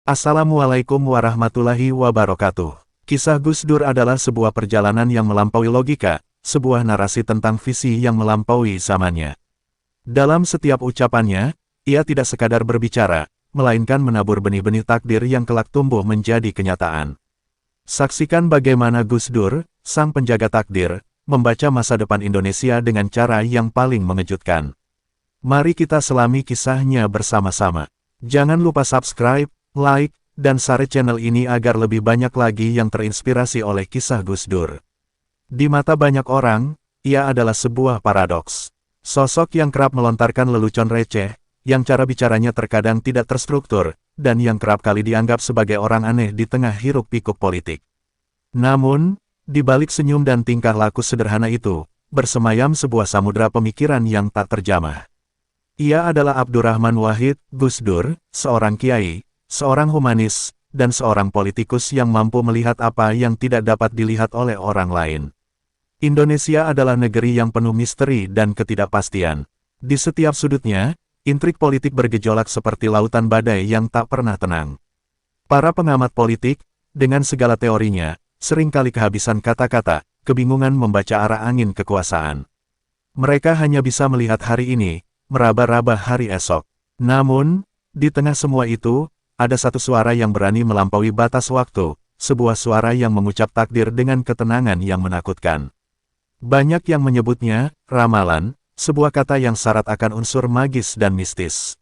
Assalamualaikum warahmatullahi wabarakatuh. Kisah Gus Dur adalah sebuah perjalanan yang melampaui logika, sebuah narasi tentang visi yang melampaui zamannya. Dalam setiap ucapannya, ia tidak sekadar berbicara, melainkan menabur benih-benih takdir yang kelak tumbuh menjadi kenyataan. Saksikan bagaimana Gus Dur, sang penjaga takdir, membaca masa depan Indonesia dengan cara yang paling mengejutkan. Mari kita selami kisahnya bersama-sama. Jangan lupa subscribe, like, dan share channel ini agar lebih banyak lagi yang terinspirasi oleh kisah Gus Dur. Di mata banyak orang, ia adalah sebuah paradoks. Sosok yang kerap melontarkan lelucon receh, yang cara bicaranya terkadang tidak terstruktur, dan yang kerap kali dianggap sebagai orang aneh di tengah hiruk-pikuk politik. Namun, di balik senyum dan tingkah laku sederhana itu, bersemayam sebuah samudera pemikiran yang tak terjamah. Ia adalah Abdurrahman Wahid, Gus Dur, seorang kiai, seorang humanis, dan seorang politikus yang mampu melihat apa yang tidak dapat dilihat oleh orang lain. Indonesia adalah negeri yang penuh misteri dan ketidakpastian. Di setiap sudutnya, intrik politik bergejolak seperti lautan badai yang tak pernah tenang. Para pengamat politik, dengan segala teorinya, seringkali kehabisan kata-kata, kebingungan membaca arah angin kekuasaan. Mereka hanya bisa melihat hari ini, meraba-raba hari esok. Namun, di tengah semua itu, ada satu suara yang berani melampaui batas waktu, sebuah suara yang mengucap takdir dengan ketenangan yang menakutkan. Banyak yang menyebutnya ramalan, sebuah kata yang syarat akan unsur magis dan mistis.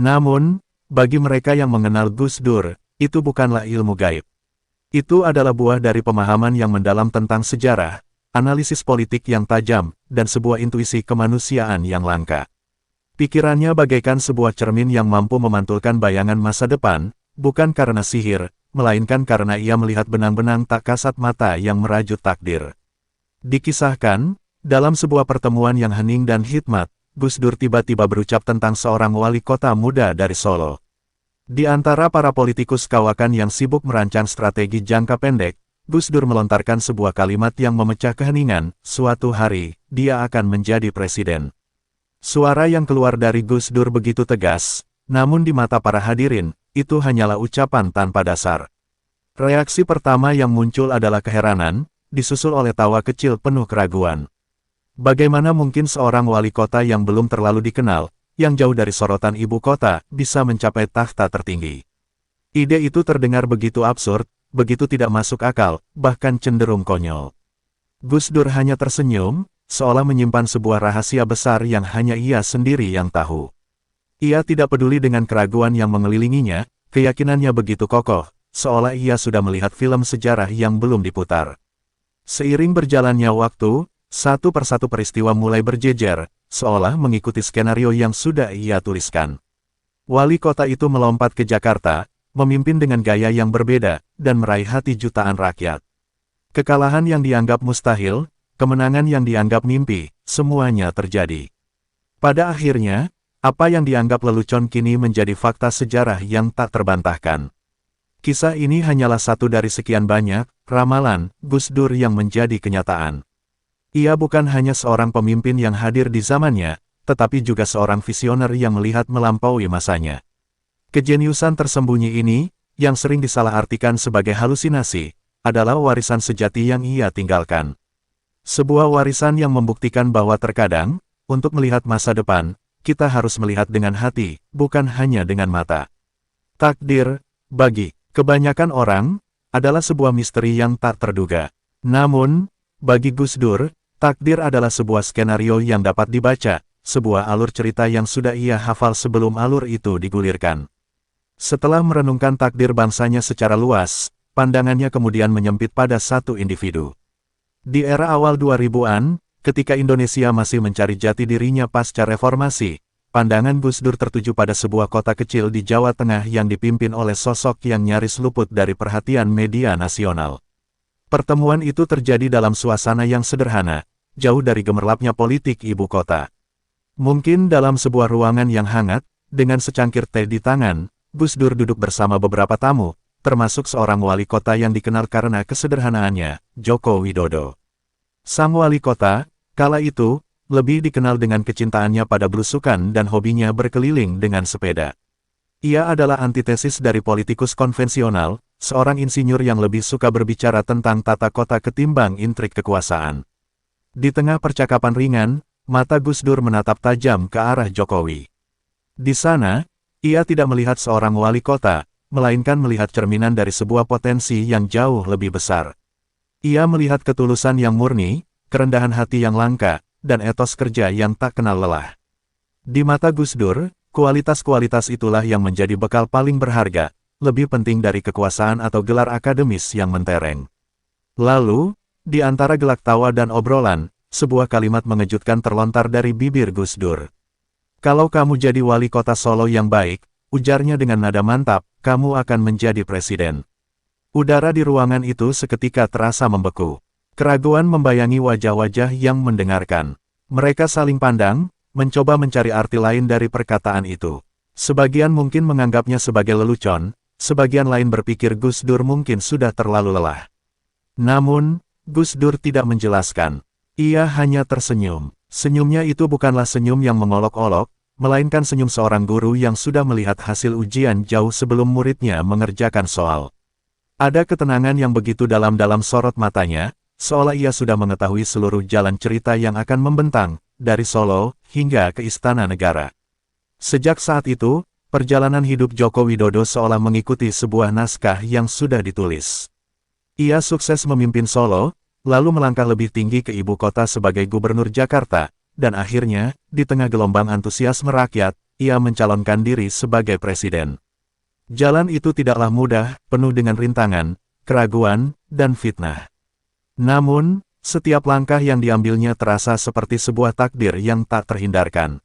Namun, bagi mereka yang mengenal Gus Dur, itu bukanlah ilmu gaib. Itu adalah buah dari pemahaman yang mendalam tentang sejarah, analisis politik yang tajam, dan sebuah intuisi kemanusiaan yang langka. Pikirannya bagaikan sebuah cermin yang mampu memantulkan bayangan masa depan, bukan karena sihir, melainkan karena ia melihat benang-benang tak kasat mata yang merajut takdir. Dikisahkan, dalam sebuah pertemuan yang hening dan hikmat, Gus Dur tiba-tiba berucap tentang seorang wali kota muda dari Solo. Di antara para politikus kawakan yang sibuk merancang strategi jangka pendek, Gus Dur melontarkan sebuah kalimat yang memecah keheningan, suatu hari, dia akan menjadi presiden. Suara yang keluar dari Gus Dur begitu tegas, namun di mata para hadirin, itu hanyalah ucapan tanpa dasar. Reaksi pertama yang muncul adalah keheranan, disusul oleh tawa kecil penuh keraguan. Bagaimana mungkin seorang wali kota yang belum terlalu dikenal, yang jauh dari sorotan ibu kota, bisa mencapai takhta tertinggi? Ide itu terdengar begitu absurd, begitu tidak masuk akal, bahkan cenderung konyol. Gus Dur hanya tersenyum, seolah menyimpan sebuah rahasia besar yang hanya ia sendiri yang tahu. Ia tidak peduli dengan keraguan yang mengelilinginya, keyakinannya begitu kokoh, seolah ia sudah melihat film sejarah yang belum diputar. Seiring berjalannya waktu, satu persatu peristiwa mulai berjejer, seolah mengikuti skenario yang sudah ia tuliskan. Wali kota itu melompat ke Jakarta, memimpin dengan gaya yang berbeda, dan meraih hati jutaan rakyat. Kekalahan yang dianggap mustahil, kemenangan yang dianggap mimpi, semuanya terjadi. Pada akhirnya, apa yang dianggap lelucon kini menjadi fakta sejarah yang tak terbantahkan. Kisah ini hanyalah satu dari sekian banyak ramalan Gus Dur yang menjadi kenyataan. Ia bukan hanya seorang pemimpin yang hadir di zamannya, tetapi juga seorang visioner yang melihat melampaui masanya. Kejeniusan tersembunyi ini, yang sering disalahartikan sebagai halusinasi, adalah warisan sejati yang ia tinggalkan. Sebuah warisan yang membuktikan bahwa terkadang, untuk melihat masa depan, kita harus melihat dengan hati, bukan hanya dengan mata. Takdir, bagi kebanyakan orang, adalah sebuah misteri yang tak terduga. Namun, bagi Gus Dur, takdir adalah sebuah skenario yang dapat dibaca, sebuah alur cerita yang sudah ia hafal sebelum alur itu digulirkan. Setelah merenungkan takdir bangsanya secara luas, pandangannya kemudian menyempit pada satu individu. Di era awal 2000-an, ketika Indonesia masih mencari jati dirinya pasca reformasi, pandangan Gus Dur tertuju pada sebuah kota kecil di Jawa Tengah yang dipimpin oleh sosok yang nyaris luput dari perhatian media nasional. Pertemuan itu terjadi dalam suasana yang sederhana, jauh dari gemerlapnya politik ibu kota. Mungkin dalam sebuah ruangan yang hangat, dengan secangkir teh di tangan, Gus Dur duduk bersama beberapa tamu, termasuk seorang wali kota yang dikenal karena kesederhanaannya, Joko Widodo. Sang wali kota, kala itu, lebih dikenal dengan kecintaannya pada belusukan dan hobinya berkeliling dengan sepeda. Ia adalah antitesis dari politikus konvensional, seorang insinyur yang lebih suka berbicara tentang tata kota ketimbang intrik kekuasaan. Di tengah percakapan ringan, mata Gus Dur menatap tajam ke arah Jokowi. Di sana, ia tidak melihat seorang wali kota, melainkan melihat cerminan dari sebuah potensi yang jauh lebih besar. Ia melihat ketulusan yang murni, kerendahan hati yang langka, dan etos kerja yang tak kenal lelah. Di mata Gus Dur, kualitas-kualitas itulah yang menjadi bekal paling berharga, lebih penting dari kekuasaan atau gelar akademis yang mentereng. Lalu, di antara gelak tawa dan obrolan, sebuah kalimat mengejutkan terlontar dari bibir Gus Dur. "Kalau kamu jadi wali kota Solo yang baik," ujarnya dengan nada mantap, "kamu akan menjadi presiden." Udara di ruangan itu seketika terasa membeku. Keraguan membayangi wajah-wajah yang mendengarkan. Mereka saling pandang, mencoba mencari arti lain dari perkataan itu. Sebagian mungkin menganggapnya sebagai lelucon, sebagian lain berpikir Gus Dur mungkin sudah terlalu lelah. Namun, Gus Dur tidak menjelaskan. Ia hanya tersenyum. Senyumnya itu bukanlah senyum yang mengolok-olok, melainkan senyum seorang guru yang sudah melihat hasil ujian jauh sebelum muridnya mengerjakan soal. Ada ketenangan yang begitu dalam-dalam sorot matanya, seolah ia sudah mengetahui seluruh jalan cerita yang akan membentang, dari Solo hingga ke Istana Negara. Sejak saat itu, perjalanan hidup Joko Widodo seolah mengikuti sebuah naskah yang sudah ditulis. Ia sukses memimpin Solo, lalu melangkah lebih tinggi ke ibu kota sebagai gubernur Jakarta, dan akhirnya, di tengah gelombang antusiasme rakyat, ia mencalonkan diri sebagai presiden. Jalan itu tidaklah mudah, penuh dengan rintangan, keraguan, dan fitnah. Namun, setiap langkah yang diambilnya terasa seperti sebuah takdir yang tak terhindarkan.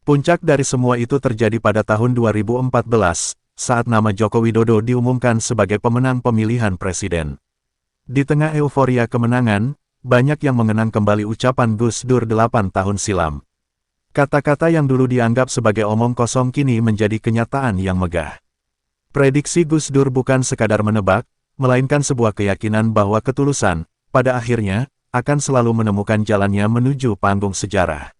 Puncak dari semua itu terjadi pada tahun 2014, saat nama Joko Widodo diumumkan sebagai pemenang pemilihan presiden. Di tengah euforia kemenangan, banyak yang mengenang kembali ucapan Gus Dur 8 tahun silam. Kata-kata yang dulu dianggap sebagai omong kosong kini menjadi kenyataan yang megah. Prediksi Gus Dur bukan sekadar menebak, melainkan sebuah keyakinan bahwa ketulusan, pada akhirnya, akan selalu menemukan jalannya menuju panggung sejarah.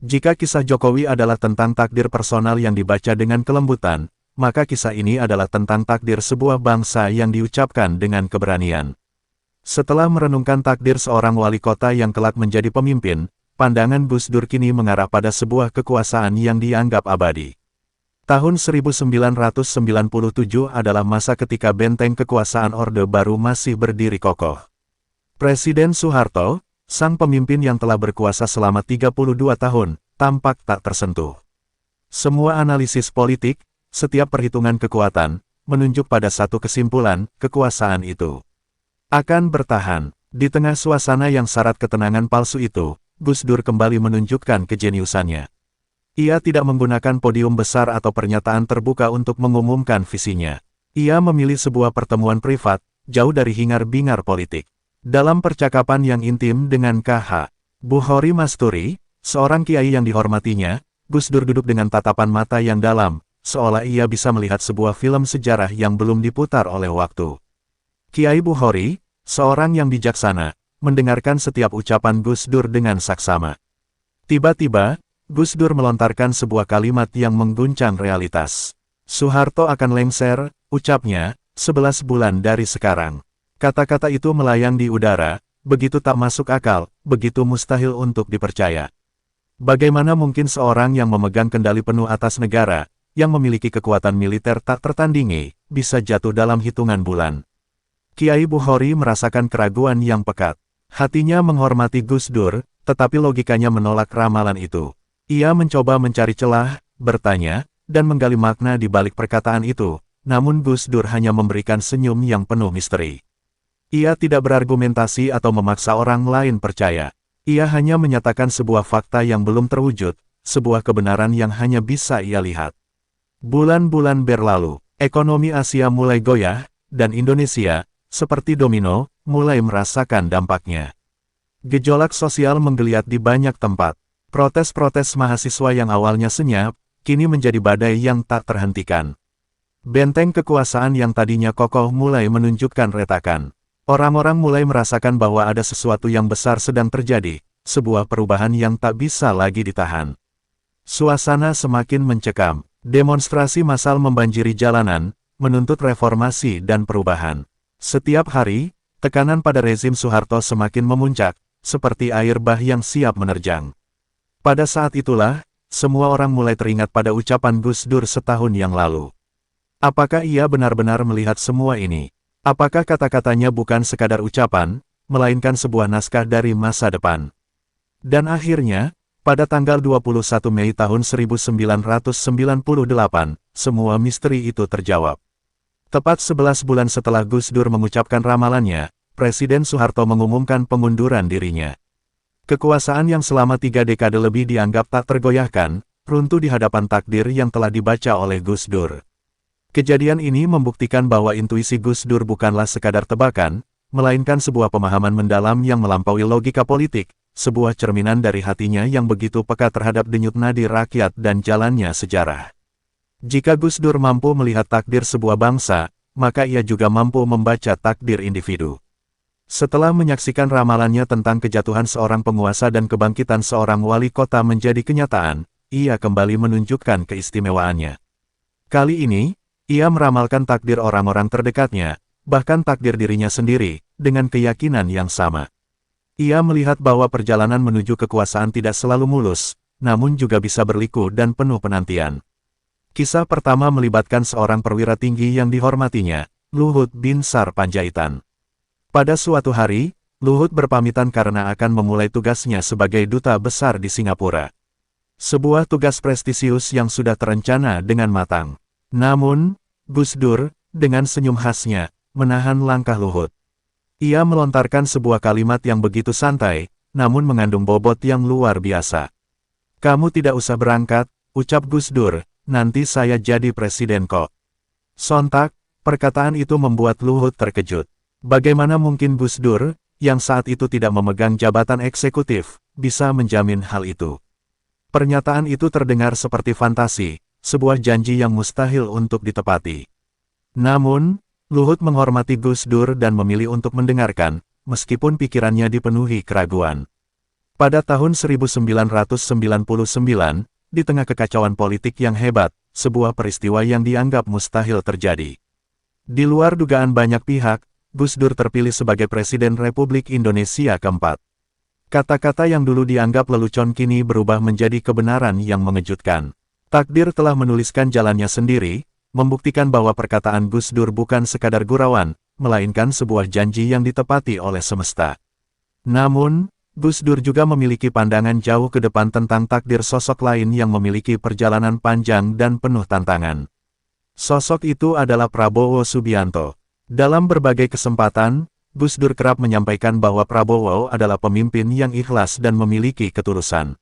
Jika kisah Jokowi adalah tentang takdir personal yang dibaca dengan kelembutan, maka kisah ini adalah tentang takdir sebuah bangsa yang diucapkan dengan keberanian. Setelah merenungkan takdir seorang wali kota yang kelak menjadi pemimpin, pandangan Gus Dur kini mengarah pada sebuah kekuasaan yang dianggap abadi. Tahun 1997 adalah masa ketika benteng kekuasaan Orde Baru masih berdiri kokoh. Presiden Soeharto, sang pemimpin yang telah berkuasa selama 32 tahun, tampak tak tersentuh. Semua analisis politik, setiap perhitungan kekuatan, menunjuk pada satu kesimpulan, kekuasaan itu akan bertahan. Di tengah suasana yang syarat ketenangan palsu itu, Gus Dur kembali menunjukkan kejeniusannya. Ia tidak menggunakan podium besar atau pernyataan terbuka untuk mengumumkan visinya. Ia memilih sebuah pertemuan privat, jauh dari hingar-bingar politik. Dalam percakapan yang intim dengan K.H. Bukhori Masturi, seorang kiai yang dihormatinya, Gus Dur duduk dengan tatapan mata yang dalam, seolah ia bisa melihat sebuah film sejarah yang belum diputar oleh waktu. Kiai Bukhori, seorang yang bijaksana, mendengarkan setiap ucapan Gus Dur dengan saksama. Tiba-tiba, Gus Dur melontarkan sebuah kalimat yang mengguncang realitas. "Soeharto akan lengser," ucapnya, 11 bulan dari sekarang. Kata-kata itu melayang di udara, begitu tak masuk akal, begitu mustahil untuk dipercaya. Bagaimana mungkin seorang yang memegang kendali penuh atas negara, yang memiliki kekuatan militer tak tertandingi, bisa jatuh dalam hitungan bulan? Kiai Bukhori merasakan keraguan yang pekat. Hatinya menghormati Gus Dur, tetapi logikanya menolak ramalan itu. Ia mencoba mencari celah, bertanya, dan menggali makna di balik perkataan itu, namun Gus Dur hanya memberikan senyum yang penuh misteri. Ia tidak berargumentasi atau memaksa orang lain percaya. Ia hanya menyatakan sebuah fakta yang belum terwujud, sebuah kebenaran yang hanya bisa ia lihat. Bulan-bulan berlalu, ekonomi Asia mulai goyah, dan Indonesia, seperti domino, mulai merasakan dampaknya. Gejolak sosial menggeliat di banyak tempat. Protes-protes mahasiswa yang awalnya senyap, kini menjadi badai yang tak terhentikan. Benteng kekuasaan yang tadinya kokoh mulai menunjukkan retakan. Orang-orang mulai merasakan bahwa ada sesuatu yang besar sedang terjadi, sebuah perubahan yang tak bisa lagi ditahan. Suasana semakin mencekam. Demonstrasi massal membanjiri jalanan, menuntut reformasi dan perubahan. Setiap hari, tekanan pada rezim Soeharto semakin memuncak, seperti air bah yang siap menerjang. Pada saat itulah, semua orang mulai teringat pada ucapan Gus Dur setahun yang lalu. Apakah ia benar-benar melihat semua ini? Apakah kata-katanya bukan sekadar ucapan, melainkan sebuah naskah dari masa depan? Dan akhirnya, pada tanggal 21 Mei tahun 1998, semua misteri itu terjawab. Tepat 11 bulan setelah Gus Dur mengucapkan ramalannya, Presiden Soeharto mengumumkan pengunduran dirinya. Kekuasaan yang selama 3 dekade lebih dianggap tak tergoyahkan, runtuh di hadapan takdir yang telah dibaca oleh Gus Dur. Kejadian ini membuktikan bahwa intuisi Gus Dur bukanlah sekadar tebakan, melainkan sebuah pemahaman mendalam yang melampaui logika politik, sebuah cerminan dari hatinya yang begitu peka terhadap denyut nadi rakyat dan jalannya sejarah. Jika Gus Dur mampu melihat takdir sebuah bangsa, maka ia juga mampu membaca takdir individu. Setelah menyaksikan ramalannya tentang kejatuhan seorang penguasa dan kebangkitan seorang wali kota menjadi kenyataan, ia kembali menunjukkan keistimewaannya. Kali ini, ia meramalkan takdir orang-orang terdekatnya, bahkan takdir dirinya sendiri, dengan keyakinan yang sama. Ia melihat bahwa perjalanan menuju kekuasaan tidak selalu mulus, namun juga bisa berliku dan penuh penantian. Kisah pertama melibatkan seorang perwira tinggi yang dihormatinya, Luhut Binsar Panjaitan. Pada suatu hari, Luhut berpamitan karena akan memulai tugasnya sebagai duta besar di Singapura. Sebuah tugas prestisius yang sudah terencana dengan matang. Namun, Gus Dur, dengan senyum khasnya, menahan langkah Luhut. Ia melontarkan sebuah kalimat yang begitu santai, namun mengandung bobot yang luar biasa. "Kamu tidak usah berangkat," ucap Gus Dur, "nanti saya jadi presiden kok." Sontak, perkataan itu membuat Luhut terkejut. Bagaimana mungkin Gus Dur, yang saat itu tidak memegang jabatan eksekutif, bisa menjamin hal itu? Pernyataan itu terdengar seperti fantasi, sebuah janji yang mustahil untuk ditepati. Namun, Luhut menghormati Gus Dur dan memilih untuk mendengarkan, meskipun pikirannya dipenuhi keraguan. Pada tahun 1999, di tengah kekacauan politik yang hebat, sebuah peristiwa yang dianggap mustahil terjadi. Di luar dugaan banyak pihak, Gus Dur terpilih sebagai Presiden Republik Indonesia keempat. Kata-kata yang dulu dianggap lelucon kini berubah menjadi kebenaran yang mengejutkan. Takdir telah menuliskan jalannya sendiri, membuktikan bahwa perkataan Gus Dur bukan sekadar gurauan, melainkan sebuah janji yang ditepati oleh semesta. Namun, Gus Dur juga memiliki pandangan jauh ke depan tentang takdir sosok lain yang memiliki perjalanan panjang dan penuh tantangan. Sosok itu adalah Prabowo Subianto. Dalam berbagai kesempatan, Gus Dur kerap menyampaikan bahwa Prabowo adalah pemimpin yang ikhlas dan memiliki ketulusan.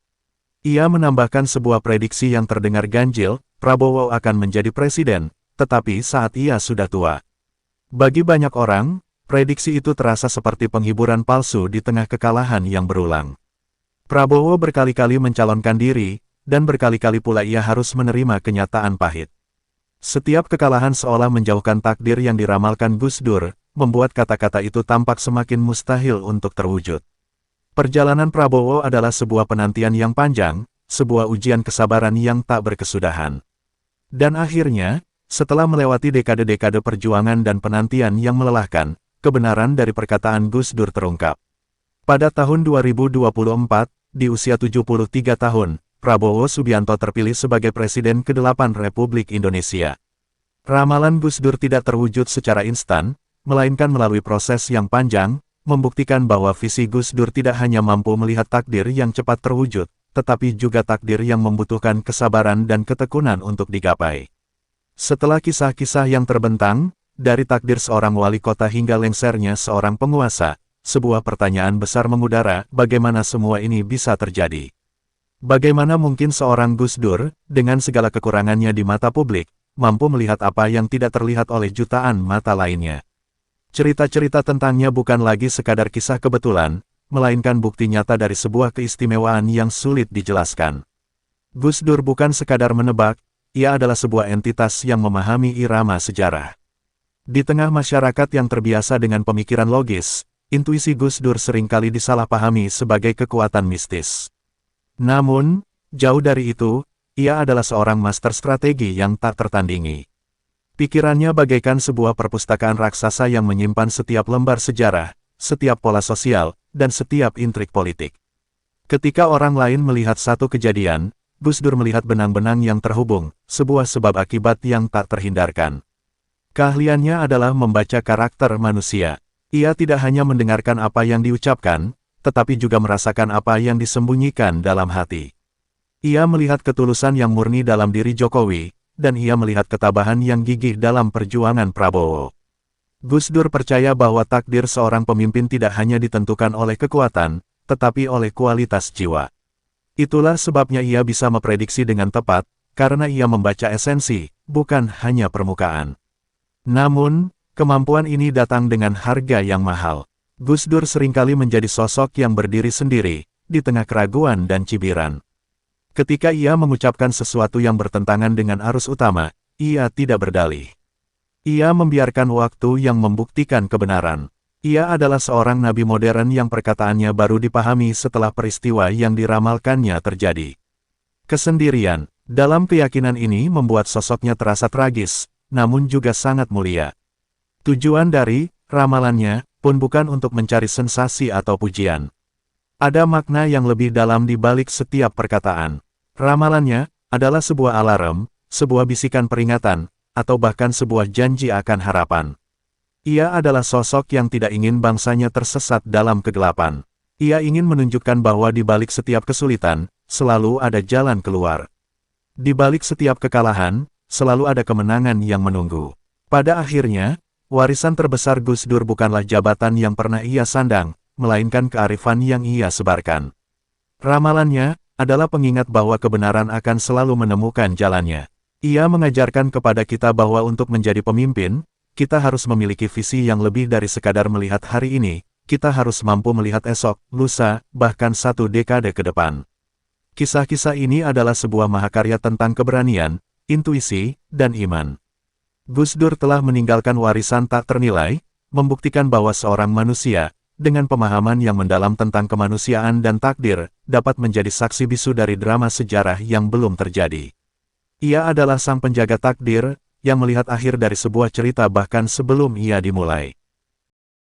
Ia menambahkan sebuah prediksi yang terdengar ganjil, Prabowo akan menjadi presiden, tetapi saat ia sudah tua. Bagi banyak orang, prediksi itu terasa seperti penghiburan palsu di tengah kekalahan yang berulang. Prabowo berkali-kali mencalonkan diri, dan berkali-kali pula ia harus menerima kenyataan pahit. Setiap kekalahan seolah menjauhkan takdir yang diramalkan Gus Dur, membuat kata-kata itu tampak semakin mustahil untuk terwujud. Perjalanan Prabowo adalah sebuah penantian yang panjang, sebuah ujian kesabaran yang tak berkesudahan. Dan akhirnya, setelah melewati dekade-dekade perjuangan dan penantian yang melelahkan, kebenaran dari perkataan Gus Dur terungkap. Pada tahun 2024, di usia 73 tahun, Prabowo Subianto terpilih sebagai Presiden ke-8 Republik Indonesia. Ramalan Gus Dur tidak terwujud secara instan, melainkan melalui proses yang panjang, membuktikan bahwa visi Gus Dur tidak hanya mampu melihat takdir yang cepat terwujud, tetapi juga takdir yang membutuhkan kesabaran dan ketekunan untuk digapai. Setelah kisah-kisah yang terbentang, dari takdir seorang wali kota hingga lengsernya seorang penguasa, sebuah pertanyaan besar mengudara, bagaimana semua ini bisa terjadi? Bagaimana mungkin seorang Gus Dur, dengan segala kekurangannya di mata publik, mampu melihat apa yang tidak terlihat oleh jutaan mata lainnya? Cerita-cerita tentangnya bukan lagi sekadar kisah kebetulan, melainkan bukti nyata dari sebuah keistimewaan yang sulit dijelaskan. Gus Dur bukan sekadar menebak, ia adalah sebuah entitas yang memahami irama sejarah. Di tengah masyarakat yang terbiasa dengan pemikiran logis, intuisi Gus Dur seringkali disalahpahami sebagai kekuatan mistis. Namun, jauh dari itu, ia adalah seorang master strategi yang tak tertandingi. Pikirannya bagaikan sebuah perpustakaan raksasa yang menyimpan setiap lembar sejarah, setiap pola sosial, dan setiap intrik politik. Ketika orang lain melihat satu kejadian, Gus Dur melihat benang-benang yang terhubung, sebuah sebab akibat yang tak terhindarkan. Keahliannya adalah membaca karakter manusia. Ia tidak hanya mendengarkan apa yang diucapkan, tetapi juga merasakan apa yang disembunyikan dalam hati. Ia melihat ketulusan yang murni dalam diri Jokowi, dan ia melihat ketabahan yang gigih dalam perjuangan Prabowo. Gus Dur percaya bahwa takdir seorang pemimpin tidak hanya ditentukan oleh kekuatan, tetapi oleh kualitas jiwa. Itulah sebabnya ia bisa memprediksi dengan tepat, karena ia membaca esensi, bukan hanya permukaan. Namun, kemampuan ini datang dengan harga yang mahal. Gus Dur seringkali menjadi sosok yang berdiri sendiri, di tengah keraguan dan cibiran. Ketika ia mengucapkan sesuatu yang bertentangan dengan arus utama, ia tidak berdalih. Ia membiarkan waktu yang membuktikan kebenaran. Ia adalah seorang nabi modern yang perkataannya baru dipahami setelah peristiwa yang diramalkannya terjadi. Kesendirian, dalam keyakinan ini membuat sosoknya terasa tragis, namun juga sangat mulia. Tujuan dari ramalannya pun bukan untuk mencari sensasi atau pujian. Ada makna yang lebih dalam di balik setiap perkataan. Ramalannya adalah sebuah alarm, sebuah bisikan peringatan, atau bahkan sebuah janji akan harapan. Ia adalah sosok yang tidak ingin bangsanya tersesat dalam kegelapan. Ia ingin menunjukkan bahwa di balik setiap kesulitan, selalu ada jalan keluar. Di balik setiap kekalahan, selalu ada kemenangan yang menunggu. Pada akhirnya, warisan terbesar Gus Dur bukanlah jabatan yang pernah ia sandang, melainkan kearifan yang ia sebarkan. Ramalannya adalah pengingat bahwa kebenaran akan selalu menemukan jalannya. Ia mengajarkan kepada kita bahwa untuk menjadi pemimpin, kita harus memiliki visi yang lebih dari sekadar melihat hari ini, kita harus mampu melihat esok, lusa, bahkan satu dekade ke depan. Kisah-kisah ini adalah sebuah mahakarya tentang keberanian, intuisi, dan iman. Gus Dur telah meninggalkan warisan tak ternilai, membuktikan bahwa seorang manusia, dengan pemahaman yang mendalam tentang kemanusiaan dan takdir, dapat menjadi saksi bisu dari drama sejarah yang belum terjadi. Ia adalah sang penjaga takdir, yang melihat akhir dari sebuah cerita bahkan sebelum ia dimulai.